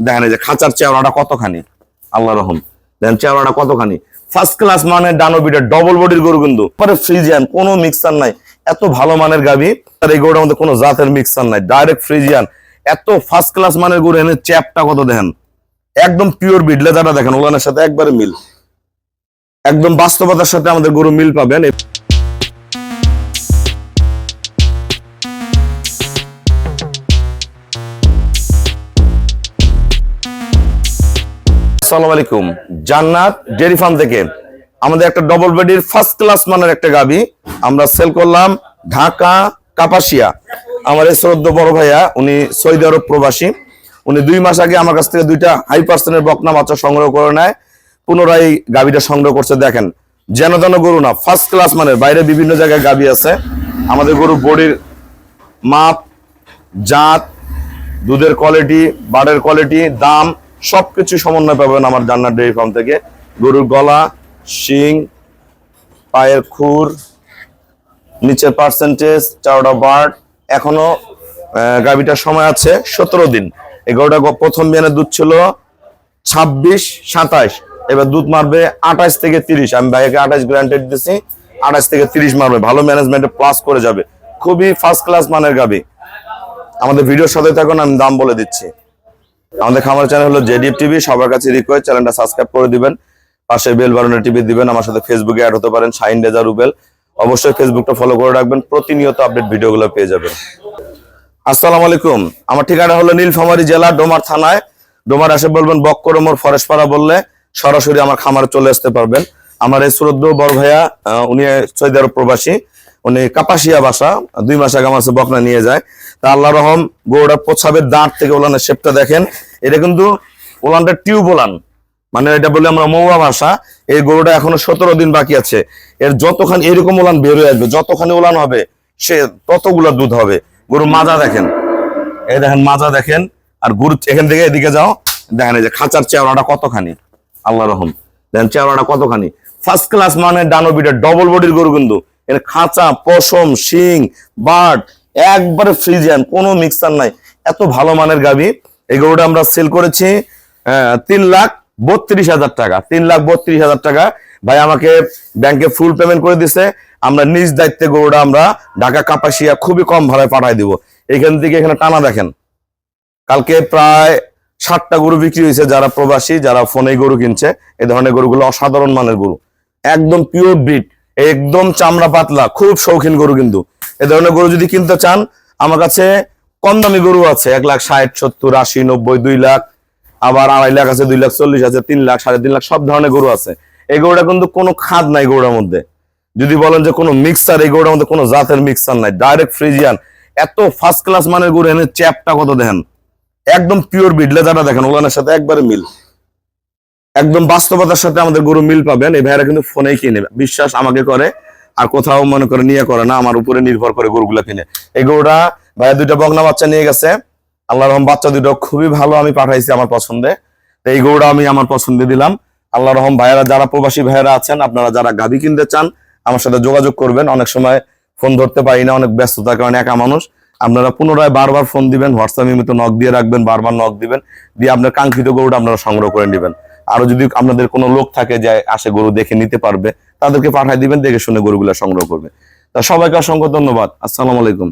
দেখেন এই যে খাঁচার চেওড়াটা কতখানি, আল্লাহ রহম, দেখেন চেওড়াটা কতখানি। ফার্স্ট ক্লাস মানের ডানোবিটা ডবল বডির গরু, কিন্তু পরে ফ্রিজিয়ান, কোনো মিক্সার নাই, এত ভালো মানের গাবি। আর এই গরুটার মধ্যে কোনো জাতের মিক্সার নাই, ডাইরেক্ট ফ্রিজিয়ান, এত ফার্স্ট ক্লাস মানের গরু। এনে চ্যাপটা কত দেখেন, একদম পিওর বিড, লেদারটা দেখেন ওলানের সাথে একবারে মিল, একদম বাস্তবতার সাথে আমাদের গরু মিল পাবেন। আসসালামু আলাইকুম, জান্নাত ডেয়ারি ফার্ম থেকে আমাদের একটা ডবল বডির ফার্স্ট ক্লাস মানের একটা গাবি আমরা সেল করলাম ঢাকা কাপাসিয়া। আমার এই শ্রদ্ধ বড় ভাইয়া, উনি সৌদি আরব প্রবাসী। উনি 2 মাস আগে আমার কাছ থেকে 2টা হাই পার্সেন্টের বকনা বাচ্চা সংগ্রহ করে নেয়, পুনরায় গাবিটা সংগ্রহ করছে। দেখেন যেন তেন গরু না, ফার্স্ট ক্লাস মানের। বাইরে বিভিন্ন জায়গায় গাবি আছে, আমাদের গরু বডির মাপ, জাত, দুধের কোয়ালিটি, বাড়ের কোয়ালিটি, দাম সবকিছু সমন্বয় পাবেন আমার জান্নাত ডেয়ারি ফার্ম থেকে। গরুর গলা, শিং, পায়ের খুর, নিচের পার্সেন্টেজ, চারটা বার্ড। এখনো গাবিটার সময় আছে 17 দিন। এই গরুটা প্রথম বিয়ানের দুধ ছিল 26-27, এবার দুধ মারবে 28 থেকে 30। আমি ভাইকে 28 গ্যারান্টি দিচ্ছি, 28 থেকে 30 মারবে। ভালো ম্যানেজমেন্টে প্লাস করে যাবে, খুবই ফার্স্ট ক্লাস মানের গাবি। আমাদের ভিডিওর সাথে থাকুন, আমি দাম বলে দিচ্ছি। আমাদের খামার চ্যানেল হলো জেডিএফ টিভি। সবার কাছে রিকোয়েস্ট, চ্যানেলটা সাবস্ক্রাইব করে দিবেন, পাশে বেল বাটনে টিপে দিবেন। আমার সাথে ফেসবুকে অ্যাড হতে পারেন, শাহিন রেজা রুবেল। অবশ্যই ফেসবুকটা ফলো করে রাখবেন, প্রতিনিয়ত আপডেট ভিডিওগুলো পেয়ে যাবেন। আসসালামু আলাইকুম, আমার ঠিকানা হলো নীলফামারী জেলা ডোমার থানায়। ডোমার এসে বলবেন বক্করমোর ফরেস্টপাড়া বললে সরাসরি আমার খামারে চলে আসতে পারবেন। আমার এই শ্রদ্ধ বড় ভাইয়া, উনি সৌদি আরব প্রবাসী, উনি কাপাসিয়া বাসা। 2 মাস আগে আমার কাছে বকনা নিয়ে যায়। তা আল্লাহ রহম, গরুটা প্রসাবের দাঁত থেকে ওলানের শেপটা দেখেন। এটা কিন্তু ওলানটা টিউব ওলান, মানে এটা বলে আমরা মৌয়া ভাষা। এই গরুটা এখনো 17 দিন বাকি আছে। এর যতখানি এরকম ওলান বের হয়ে আসবে, যতখানি ওলান হবে সে ততগুলা দুধ হবে। গরু মাজা দেখেন, এই দেখেন মাজা দেখেন। আর গরু এখান থেকে এদিকে যাও, দেখেন এই যে খাঁচার চেওড়াটা কতখানি, আল্লাহ রহম, দেখেন চেওড়াটা কতখানি। ফার্স্ট ক্লাস মানে ডানোবিটা ডবল বডির গরু, কিন্তু এর খাঁচা, পশম, শিং, বাট একবারে ফ্রিজিয়ান, কোনো মিক্সার নাই, এত ভালো মানের গাবি। এই গরুটা আমরা সেল করেছি 3,32,000 টাকা। 3,32,000 টাকা ভাই আমাকে ব্যাংকে ফুল পেমেন্ট করে দিছে। আমরা নিজ দায়িত্বে গরুটা আমরা ঢাকা কাপাসিয়া খুবই কম ভাড়ায় পাঠাই দিব। এখান থেকে এখানে টানা দেখেন, কালকে প্রায় 60টা গরু বিক্রি হয়েছে। যারা প্রবাসী, যারা ফোনে গরু কিনছে, এই ধরনের গরুগুলো অসাধারণ মানের গরু, একদম পিওর ব্রিড, একদম চামড়া পাতলা, খুব শৌখিন গরু। কিন্তু এই ধরনের গরু যদি কিনতে চান, আমার কাছে কম দামি গরু আছে 1,60,000, 70, 80, 90, 2 লাখ, আবার 2.5 লাখ আছে, 2,40,000 আছে, 3 লাখ, 3.5 লাখ, সব ধরনের গরু আছে। এই গরুটা কিন্তু কোনো খাদ নাই গরুটার মধ্যে। যদি বলেন যে কোনো মিক্সার, এই গরুটার মধ্যে কোনো জাতের মিক্সার নাই, ডাইরেক্ট ফ্রিজিয়ান, এত ফার্স্ট ক্লাস মানের গরু। এনে চ্যাপটা কত দেখেন, একদম পিওর বিড, লেদারটা দেখেন ওলানের সাথে একবারে মিল, একদম বাস্তবতার সাথে আমাদের গরু মিল পাবেন। এই ভাইরা কিন্তু ফোনেই কিনে, বিশ্বাস আমাকে করে, আর কোথাও মনে করে নিয়ে করে না, আমার উপরে নির্ভর করে গরুগুলা কিনে। এই গরুটা ভাইয়া 2টা বকনা বাচ্চা নিয়ে গেছে, আল্লাহ রহম, বাচ্চা 2টা খুবই ভালো, আমি পাঠাইছি আমার পছন্দে। এই গরুটা আমি আমার পছন্দে দিলাম, আল্লাহ রহম। ভাইয়ারা, যারা প্রবাসী ভাইয়ারা আছেন, আপনারা যারা গাভী কিনতে চান, আমার সাথে যোগাযোগ করবেন। অনেক সময় ফোন ধরতে পারি না, অনেক ব্যস্ততার কারণে, একা মানুষ। আপনারা পুনরায় বারবার ফোন দিবেন, হোয়াটসঅ্যাপে মতো নক দিয়ে রাখবেন, বারবার নক দিবেন, দিয়ে আপনার কাঙ্ক্ষিত গরুটা আপনারা সংগ্রহ করে নেবেন। আরো যদি আপনাদের কোনো লোক থাকে যে আসে গরু দেখে নিতে পারবে, তাদেরকে পাঠিয়ে দিবেন, দেখে শুনে গরুগুলা সংগ্রহ করবে। তা সবাইকে অসংখ্য ধন্যবাদ। আসসালামু আলাইকুম।